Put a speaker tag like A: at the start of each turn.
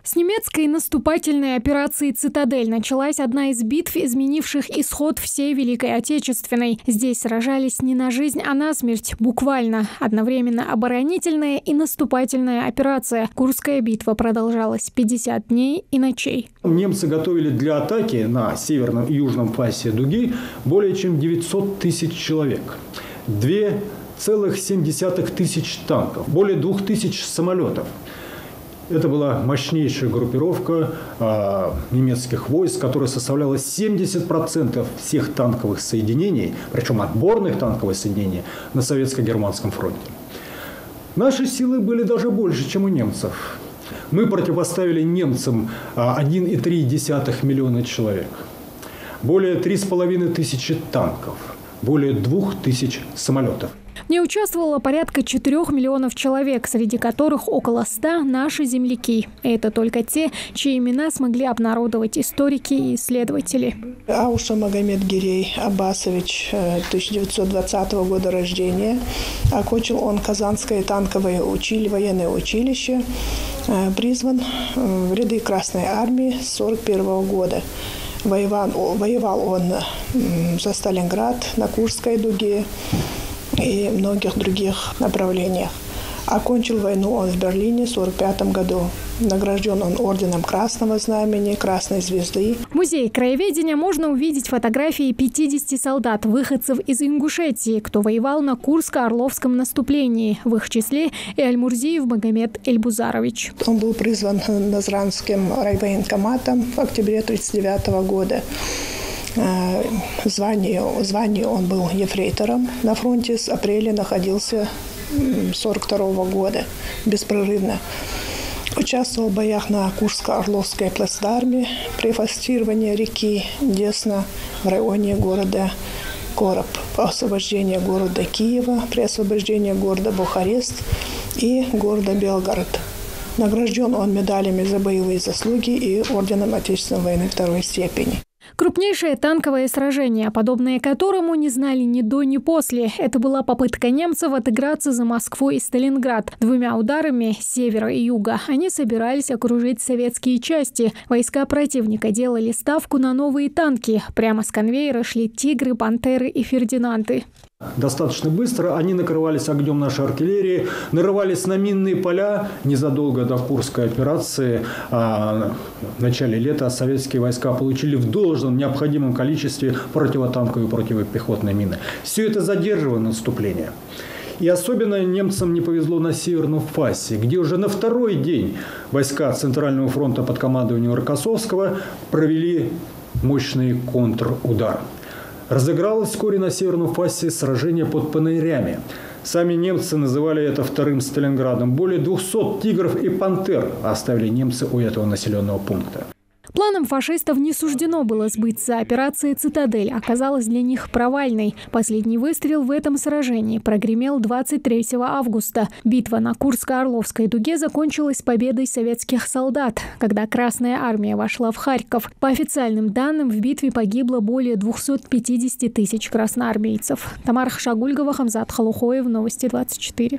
A: С немецкой наступательной операции «Цитадель» началась одна из битв, изменивших исход всей Великой Отечественной. Здесь сражались не на жизнь, а на смерть, буквально. Одновременно оборонительная и наступательная операция. Курская битва продолжалась 50 дней и ночей.
B: Немцы готовили для атаки на северном и южном фасе дуги более чем 900 тысяч человек. 2,7 тысяч танков, более 2000 самолетов. Это была мощнейшая группировка немецких войск, которая составляла 70% всех танковых соединений, причем отборных танковых соединений на Советско-Германском фронте. Наши силы были даже больше, чем у немцев. Мы противоставили немцам 1,3 миллиона человек, более 3500 танков, более 2000 самолетов.
A: В ней участвовало порядка 4 миллионов человек, среди которых около 100 наши земляки. И это только те, чьи имена смогли обнародовать историки и исследователи.
C: Ауша Магомед Гирей Аббасович, 1920 года рождения. Окончил он Казанское танковое военное училище. Призван в ряды Красной армии с 1941 года. Воевал он за Сталинград, на Курской дуге и многих других направлениях. Окончил войну он в Берлине в 1945 году. Награжден он орденом Красного Знамени, Красной Звезды.
A: В музее краеведения можно увидеть фотографии 50 солдат, выходцев из Ингушетии, кто воевал на Курско-Орловском наступлении. В их числе и Альмурзиев Магомед Эльбузарович.
C: Он был призван Назранским райвоенкоматом в октябре 1939 года. Звание он был ефрейтором. На фронте с апреля находился 1942 года беспрерывно. Участвовал в боях на Курско-Орловской плацдарме при форсировании реки Десна в районе города Короб, по освобождению города Киева, при освобождении города Бухарест и города Белгород. Награжден он медалями за боевые заслуги и орденом Отечественной войны второй степени.
A: Крупнейшее танковое сражение, подобное которому не знали ни до, ни после. Это была попытка немцев отыграться за Москву и Сталинград. 2 ударами с севера и юга они собирались окружить советские части. Войска противника делали ставку на новые танки. Прямо с конвейера шли «Тигры», «Пантеры» и «Фердинанды».
B: Достаточно быстро они накрывались огнем нашей артиллерии, нарывались на минные поля. Незадолго до Курской операции в начале лета советские войска получили в должном необходимом количестве противотанковые и противопехотные мины. Все это задерживало наступление. И особенно немцам не повезло на Северном фасе, где уже на второй день войска Центрального фронта под командованием Рокоссовского провели мощный контрудар. Разыгралось вскоре на Северном фасе сражение под Панырями. Сами немцы называли это вторым Сталинградом. Более 200 «Тигров» и «Пантер» оставили немцы у этого населенного пункта.
A: Планам фашистов не суждено было сбыться. Операция «Цитадель» оказалась для них провальной. Последний выстрел в этом сражении прогремел 23 августа. Битва на Курско-Орловской дуге закончилась победой советских солдат, когда Красная армия вошла в Харьков. По официальным данным, в битве погибло более 250 тысяч красноармейцев. Тамара Хшагульгова, Хамзат Халухоев, Новости 24.